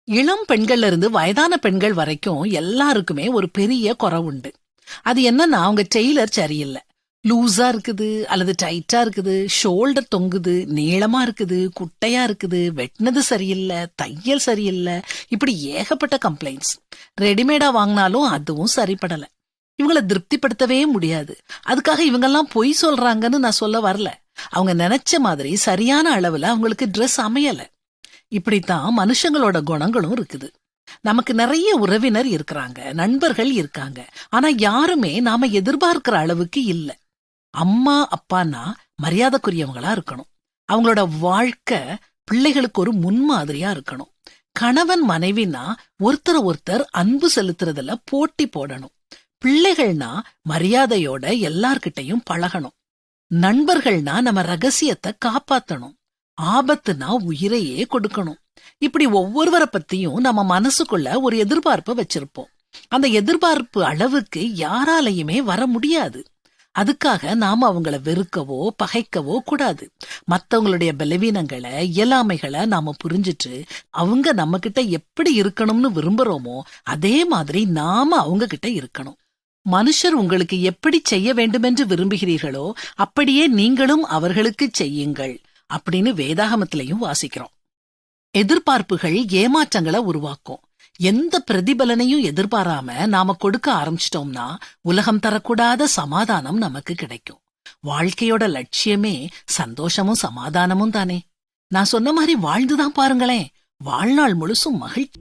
இளம் பெண்கள்ல இருந்து வயதான பெண்கள் வரைக்கும் எல்லாருக்குமே ஒரு பெரிய குறை உண்டு. அது என்னன்னா அவங்க டெய்லர் சரியில்லை. லூஸா இருக்குது அல்லது டைட்டா இருக்குது, ஷோல்டர் தொங்குது, நீளமா இருக்குது, குட்டையா இருக்குது, வெட்டினது சரியில்லை, தையல் சரியில்லை, இப்படி ஏகப்பட்ட கம்ப்ளைண்ட்ஸ். ரெடிமேடா வாங்கினாலும் அதுவும் சரிப்படல. இவங்கள திருப்திப்படுத்தவே முடியாது. அதுக்காக இவங்கெல்லாம் பொய் சொல்றாங்கன்னு நான் சொல்ல வரல. அவங்க நினைச்ச மாதிரி சரியான அளவுல அவங்களுக்கு ட்ரெஸ் அமையல. இப்படித்தான் மனுஷங்களோட குணங்களும் இருக்குது. நமக்கு நிறைய உறவினர் இருக்கிறாங்க, நண்பர்கள் இருக்காங்க. ஆனா யாருமே நாம எதிர்பார்க்கிற அளவுக்கு இல்ல. அம்மா அப்பான்னா மரியாதைக்குரியவங்களா இருக்கணும். அவங்களோட வாழ்க்கை பிள்ளைகளுக்கு ஒரு முன்மாதிரியா இருக்கணும். கணவன் மனைவினா ஒருத்தர் அன்பு செலுத்துறதுல போட்டி போடணும். பிள்ளைகள்னா மரியாதையோட எல்லார்கிட்டையும் பழகணும். நண்பர்கள்னா நம்ம ரகசியத்தை காப்பாத்தணும். ஆபத்துனா உயிரையே கொடுக்கணும். இப்படி ஒவ்வொருவரை பத்தியும் நம்ம மனசுக்குள்ள ஒரு எதிர்பார்ப்பை வச்சிருப்போம். அந்த எதிர்பார்ப்பு அளவுக்கு யாராலையுமே வர முடியாது. அதுக்காக நாம அவங்கள வெறுக்கவோ பகைக்கவோ கூடாது. மத்தவங்களுடைய பலவீனங்களை இயலாமைகளை நாம புரிஞ்சிட்டு அவங்க நம்ம கிட்ட எப்படி இருக்கணும்னு விரும்புறோமோ அதே மாதிரி நாம அவங்க கிட்ட இருக்கணும். மனுஷர் உங்களுக்கு எப்படி செய்ய வேண்டுமென்று விரும்புகிறீர்களோ அப்படியே நீங்களும் அவர்களுக்கு செய்யுங்கள் அப்படின்னு வேதாகமத்திலையும் வாசிக்கிறோம். எதிர்பார்ப்புகள் ஏமாற்றங்களை உருவாக்கும். எந்த பிரதிபலனையும் எதிர்பாராம நாம கொடுக்க ஆரம்பிச்சிட்டோம்னா உலகம் தரக்கூடாத சமாதானம் நமக்கு கிடைக்கும். வாழ்க்கையோட லட்சியமே சந்தோஷமும் சமாதானமும் தானே. நான் சொன்ன மாதிரி வாழ்ந்துதான் பாருங்களேன். வாழ்நாள் முழுசும் மகிழ்ச்சி.